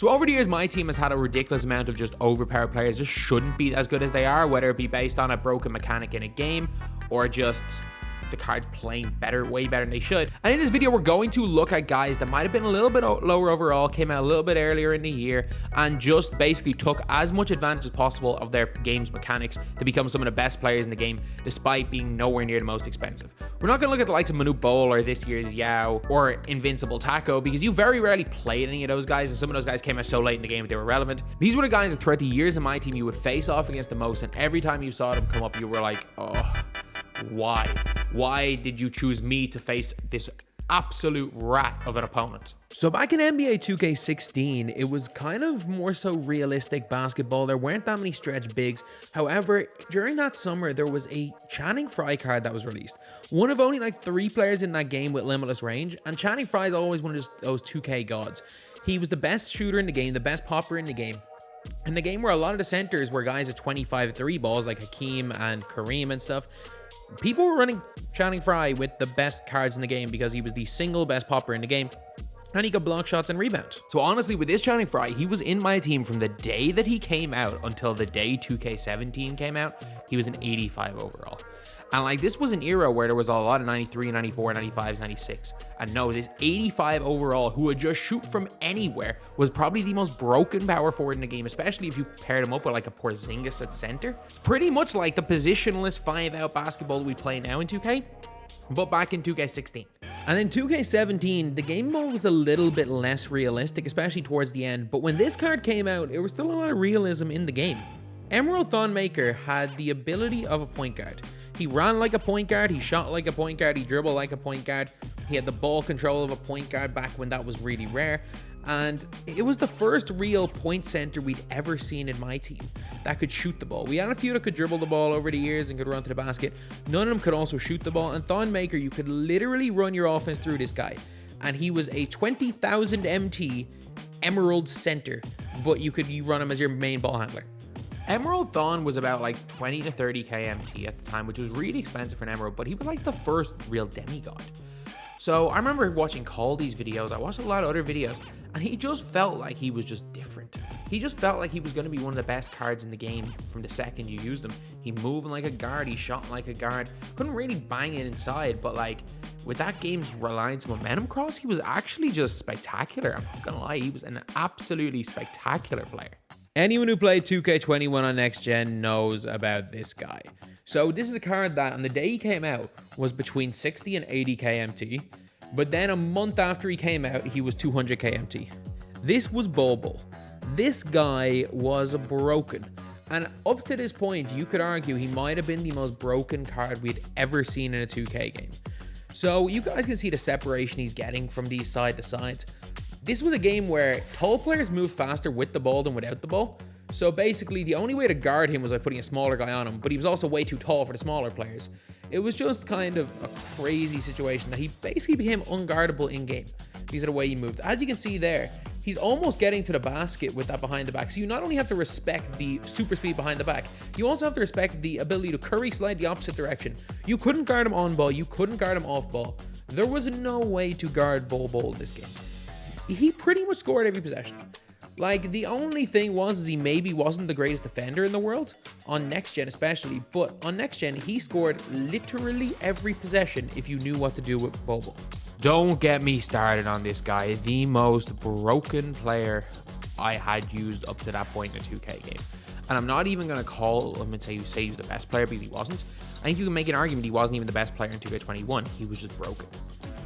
So over the years, my team has had a ridiculous amount of just overpowered players just shouldn't be as good as they are, whether it be based on a broken mechanic in a game or just the cards playing better, way better than they should. And in this video, we're going to look at guys that might have been a little bit lower overall, came out a little bit earlier in the year, and just basically took as much advantage as possible of their game's mechanics to become some of the best players in the game, despite being nowhere near the most expensive. We're not going to look at the likes of Manute Bol or this year's Yao or Invincible Taco, because you very rarely played any of those guys, and some of those guys came out so late in the game that they were relevant. These were the guys that throughout the years of my team you would face off against the most, and every time you saw them come up, you were like, oh, why? Why did you choose me to face this absolute rat of an opponent? So back in NBA 2K16, it was kind of more so realistic basketball. There weren't that many stretch bigs. However, during that summer, there was a Channing Frye card that was released. One of only like 3 players in that game with limitless range, and Channing Frye is always one of those 2K gods. He was the best shooter in the game, the best popper in the game. In the game where a lot of the centers were guys at 25 3 balls like Hakeem and Kareem and stuff, people were running Channing Frye with the best cards in the game because he was the single best popper in the game, and he could block shots and rebound. So honestly, with this Channing Frye, he was in my team from the day that he came out until the day 2K17 came out. He was an 85 overall. And like, this was an era where there was a lot of 93, 94, 95s, 96. And no, this 85 overall, who would just shoot from anywhere, was probably the most broken power forward in the game, especially if you paired him up with like a Porzingis at center. Pretty much like the positionless 5-out basketball that we play now in 2K, but back in 2K16. And in 2K17, the game mode was a little bit less realistic, especially towards the end. But when this card came out, there was still a lot of realism in the game. Emerald Thon Maker had the ability of a point guard. He ran like a point guard, he shot like a point guard, he dribbled like a point guard. He had the ball control of a point guard back when that was really rare. And it was the first real point center we'd ever seen in my team that could shoot the ball. We had a few that could dribble the ball over the years and could run to the basket. None of them could also shoot the ball. And Thon Maker, you could literally run your offense through this guy. And he was a 20,000 MT Emerald center, but you could run him as your main ball handler. Emerald Thon was about like 20 to 30k MT at the time, which was really expensive for an Emerald, but he was like the first real demigod. So I remember watching Caldy's videos, I watched a lot of other videos, and he just felt like he was just different. He just felt like he was going to be one of the best cards in the game from the second you used him. He moved like a guard, he shot like a guard, couldn't really bang it inside, but like with that game's reliance on momentum cross, he was actually just spectacular. I'm not gonna lie, he was an absolutely spectacular player. Anyone who played 2K21 on Next Gen knows about this guy. So this is a card that on the day he came out was between 60 and 80k MT, but then a month after he came out, he was 200k MT. This was Bol. This guy was broken. And up to this point, you could argue he might have been the most broken card we'd ever seen in a 2K game. So you guys can see the separation he's getting from these side to sides. This was a game where tall players moved faster with the ball than without the ball. So basically, the only way to guard him was by putting a smaller guy on him, but he was also way too tall for the smaller players. It was just kind of a crazy situation that he basically became unguardable in-game because of the way he moved. As you can see there, he's almost getting to the basket with that behind the back. So you not only have to respect the super speed behind the back, you also have to respect the ability to curry slide the opposite direction. You couldn't guard him on ball, you couldn't guard him off ball. There was no way to guard Bol this game. He pretty much scored every possession. Like, the only thing is he maybe wasn't the greatest defender in the world, on Next Gen especially, but on Next Gen, he scored literally every possession if you knew what to do with Bol. Don't get me started on this guy, the most broken player I had used up to that point in a 2K game. And I'm not even going to call him and say he was the best player because he wasn't. I think you can make an argument he wasn't even the best player in 2K21, he was just broken.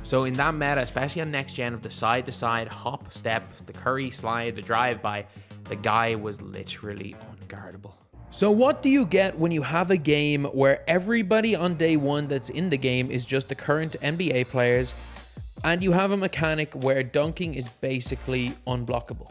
So in that meta, especially on Next Gen, of the side-to-side hop, step, the curry slide, the drive-by, the guy was literally unguardable. So what do you get when you have a game where everybody on day one that's in the game is just the current NBA players, and you have a mechanic where dunking is basically unblockable?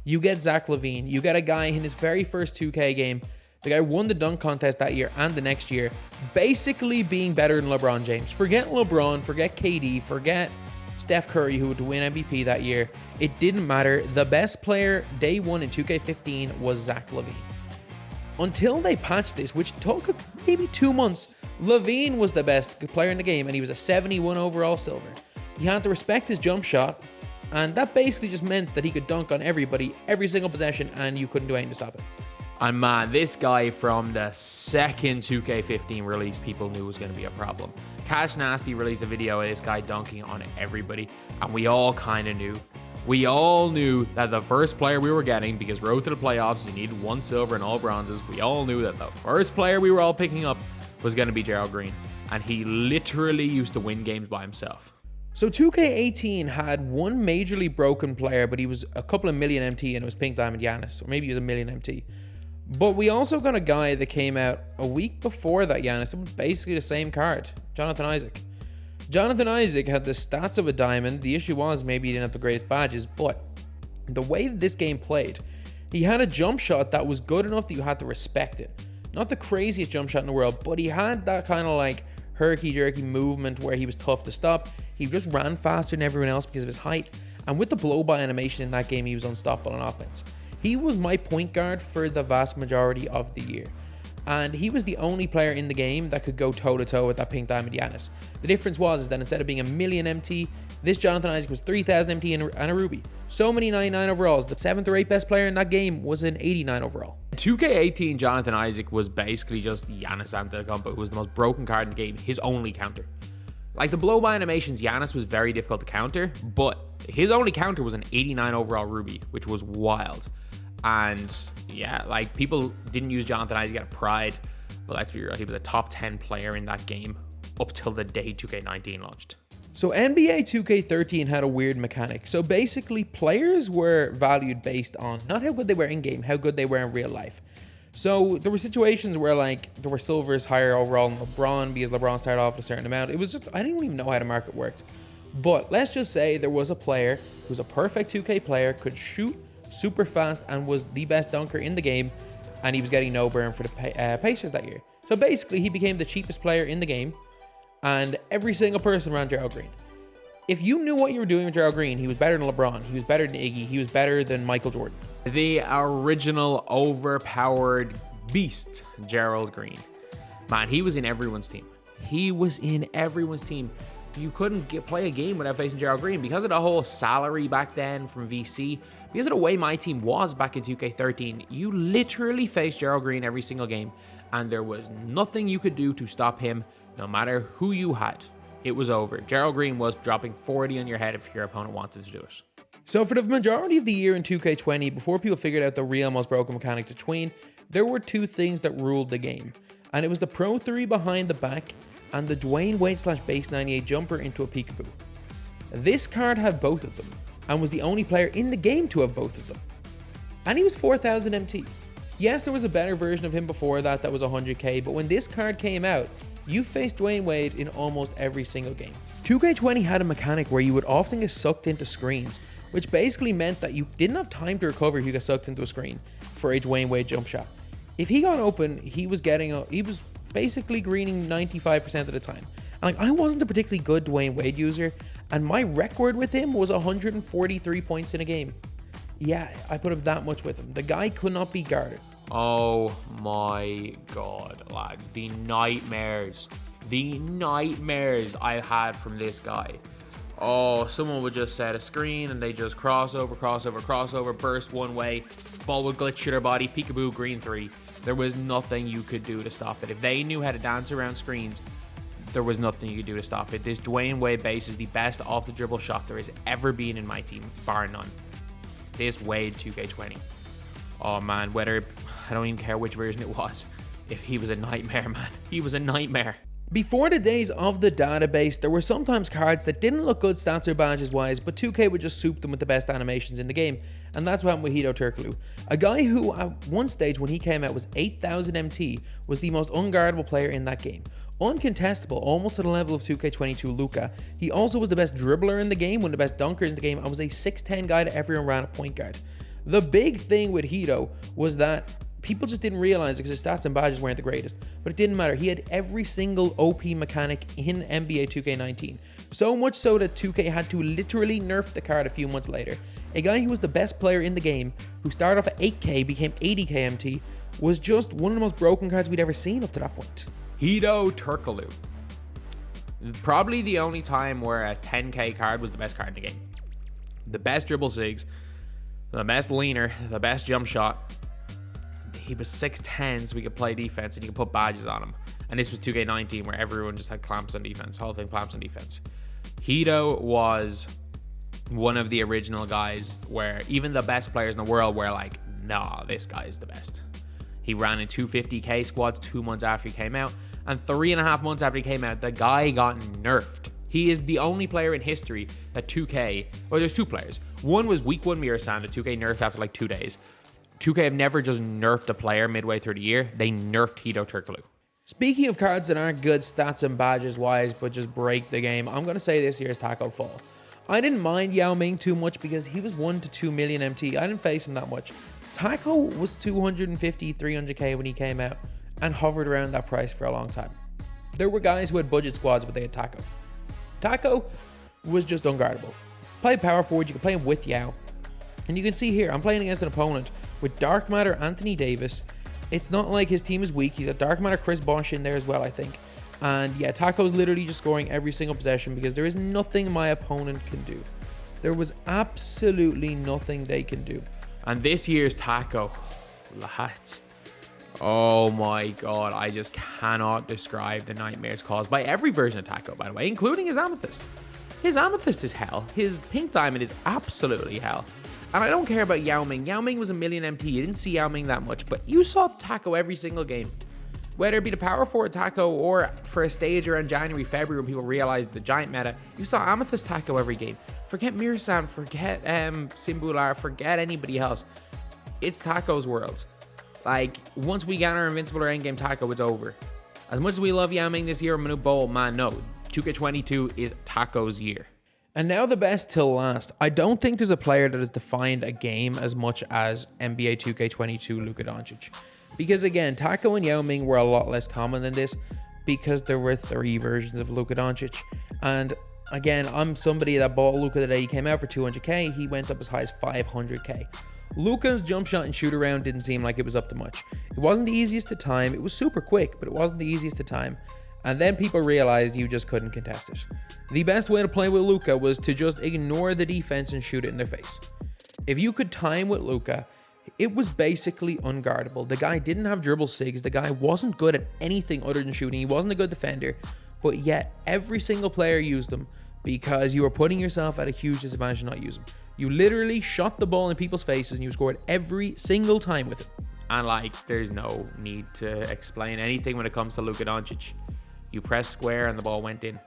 You get Zach Levine, you get a guy in his very first 2K game, the guy won the dunk contest that year and the next year, basically being better than LeBron James. Forget LeBron, forget KD, forget Steph Curry, who would win MVP that year. It didn't matter. The best player day one in 2K15 was Zach Levine. Until they patched this, which took maybe 2 months, Levine was the best player in the game, and he was a 71 overall silver. You had to respect his jump shot. And that basically just meant that he could dunk on everybody, every single possession, and you couldn't do anything to stop it. And man, this guy from the second 2K15 release, people knew was going to be a problem. Cash Nasty released a video of this guy dunking on everybody, and we all kind of knew. We all knew that the first player we were getting, because road to the playoffs, you needed 1 silver and all bronzes, we all knew that the first player we were all picking up was going to be Gerald Green. And he literally used to win games by himself. So 2K18 had one majorly broken player, but he was a couple of million MT, and it was Pink Diamond Giannis, or maybe he was a million MT. But we also got a guy that came out a week before that Giannis. It was basically the same card, Jonathan Isaac. Jonathan Isaac had the stats of a diamond. The issue was maybe he didn't have the greatest badges, but the way that this game played, he had a jump shot that was good enough that you had to respect it. Not the craziest jump shot in the world, but he had that kind of like herky-jerky movement where he was tough to stop. He just ran faster than everyone else because of his height. And with the blow-by animation in that game, he was unstoppable on offense. He was my point guard for the vast majority of the year. And he was the only player in the game that could go toe-to-toe with that Pink Diamond Giannis. The difference was that instead of being a million MT, this Jonathan Isaac was 3,000 MT and a Ruby. So many 99 overalls. The 7th or 8th best player in that game was an 89 overall. 2K18 Jonathan Isaac was basically just Giannis Antetokounmpo, who was the most broken card in the game, his only counter. Like the blow-by animations, Giannis was very difficult to counter, but his only counter was an 89 overall Ruby, which was wild. And yeah, like people didn't use Jonathan Isaac out of pride, but let's be real, he was a top 10 player in that game up till the day 2K19 launched. So NBA 2K13 had a weird mechanic. So basically players were valued based on not how good they were in game, how good they were in real life. So there were situations where like there were silvers higher overall than LeBron because LeBron started off at a certain amount. It was just, I didn't even know how the market worked. But let's just say there was a player who was a perfect 2K player, could shoot super fast and was the best dunker in the game, and he was getting no burn for the Pacers that year. So basically he became the cheapest player in the game, and every single person ran Gerald Green. If you knew what you were doing with Gerald Green, he was better than LeBron, he was better than Iggy, he was better than Michael Jordan. The original overpowered beast, Gerald Green. Man, he was in everyone's team. He was in everyone's team. You couldn't play a game without facing Gerald Green because of the whole salary back then from VC. Because of the way my team was back in 2K13, you literally faced Gerald Green every single game, and there was nothing you could do to stop him, no matter who you had. It was over. Gerald Green was dropping 40 on your head if your opponent wanted to do it. So for the majority of the year in 2K20, before people figured out the real most broken mechanic to tween, there were two things that ruled the game. And it was the Pro 3 behind the back and the DWade / base 98 jumper into a peekaboo. This card had both of them and was the only player in the game to have both of them. And he was 4,000 MT. Yes, there was a better version of him before that was 100k, but when this card came out, you faced DWade in almost every single game. 2K20 had a mechanic where you would often get sucked into screens, which basically meant that you didn't have time to recover if you got sucked into a screen for a DWade jump shot. If he got open, he was basically greening 95% of the time. And like, I wasn't a particularly good DWade user, and my record with him was 143 points in a game. Yeah, I put up that much with him. The guy could not be guarded. Oh my god, lads. The nightmares I had from this guy. Oh, someone would just set a screen and they just crossover, burst one way, ball would glitch to their body, peekaboo, green 3. There was nothing you could do to stop it. If they knew how to dance around screens, there was nothing you could do to stop it. This DWade base is the best off the dribble shot there has ever been in my team, bar none. This Wade 2K20. Oh man, I don't even care which version it was. He was a nightmare, man. He was a nightmare. Before the days of the database, there were sometimes cards that didn't look good stats or badges wise, but 2K would just soup them with the best animations in the game, and that's what happened with Hedo Turkoglu. A guy who at one stage when he came out was 8,000 MT, was the most unguardable player in that game. Uncontestable, almost to the level of 2K22 Luka. He also was the best dribbler in the game, one of the best dunkers in the game, and was a 6'10 guy that everyone ran at point guard. The big thing with Hedo was that people just didn't realize because his stats and badges weren't the greatest, but it didn't matter. He had every single OP mechanic in NBA 2K19. So much so that 2K had to literally nerf the card a few months later. A guy who was the best player in the game, who started off at 8k, became 80k MT, was just one of the most broken cards we'd ever seen up to that point. Hedo Turkoglu. Probably the only time where a 10k card was the best card in the game. the best dribble sigs, the best leaner, the best jump shot. He was 6'10", so we could play defense and you could put badges on him. And this was 2K19 where everyone just had clamps on defense, Hall of Fame clamps on defense. Hedo was one of the original guys where even the best players in the world were like, nah, this guy is the best. He ran in 250k squads 2 months after he came out, and 3.5 months after he came out, the guy got nerfed. He is the only player in history that 2K, well, there's two players. One was week 1 muresan that 2K nerfed after like 2 days. 2K have never just nerfed a player midway through the year. They nerfed Hedo Turkoglu. Speaking of cards that aren't good stats and badges wise, but just break the game, I'm going to say this year's Taco Fall. I didn't mind Yao Ming too much because he was 1 to 2 million MT. I didn't face him that much. Taco was 250, 300k when he came out and hovered around that price for a long time. There were guys who had budget squads, but they had Taco. Taco was just unguardable. Play power forward, you can play him with Yao. And you can see here, I'm playing against an opponent with Dark Matter Anthony Davis. It's not like his team is weak. He's got Dark Matter Chris Bosh in there as well, I think. And yeah, Taco's literally just scoring every single possession because there is nothing my opponent can do. There was absolutely nothing they can do. And this year's Taco, lads, oh my god, I just cannot describe the nightmares caused by every version of Taco, by the way, including his amethyst. His amethyst is hell. His pink diamond is absolutely hell. And I don't care about Yao Ming. Yao Ming was a million MT. You didn't see Yao Ming that much, but you saw Taco every single game. Whether it be the power forward Taco or for a stage around January, February when people realized the giant meta, you saw amethyst Taco every game. Forget muresan, forget bhullar, forget anybody else. It's Taco's world. Like, once we get our invincible or endgame Taco, it's over. As much as we love Yao Ming this year, Manu Bowl, man, no. 2K22 is Taco's year. And now the best till last. I don't think there's a player that has defined a game as much as NBA 2K22 Luka Doncic. Because again, Taco and Yao Ming were a lot less common than this because there were 3 versions of Luka Doncic. And again, I'm somebody that bought Luka the day he came out for 200k. He went up as high as 500k. Luka's jump shot and shoot around didn't seem like it was up to much. It wasn't the easiest to time. It was super quick, but it wasn't the easiest to time. And then people realized you just couldn't contest it. The best way to play with Luka was to just ignore the defense and shoot it in their face. If you could time with Luka, it was basically unguardable. The guy didn't have dribble sigs. The guy wasn't good at anything other than shooting. He wasn't a good defender, but yet every single player used him because you were putting yourself at a huge disadvantage to not use him. You literally shot the ball in people's faces and you scored every single time with it. And like, there's no need to explain anything when it comes to Luka Doncic. You press square and the ball went in.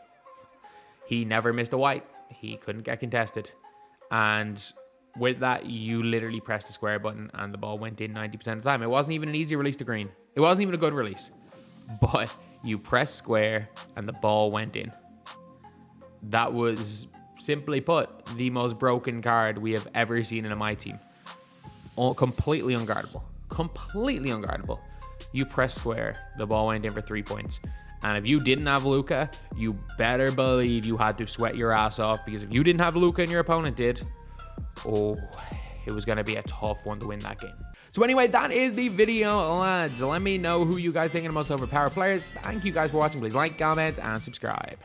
He never missed a white. He couldn't get contested. And with that, you literally pressed the square button and the ball went in 90% of the time. It wasn't even an easy release to green. It wasn't even a good release. But you pressed square and the ball went in. That was, simply put, the most broken card we have ever seen in a MyTEAM. Completely unguardable. Completely unguardable. You press square, the ball went in for 3 points. And if you didn't have Luka, you better believe you had to sweat your ass off, because if you didn't have Luka and your opponent did, oh, it was going to be a tough one to win that game. So anyway, that is the video, lads. Let me know who you guys think are the most overpowered players. Thank you guys for watching. Please like, comment, and subscribe.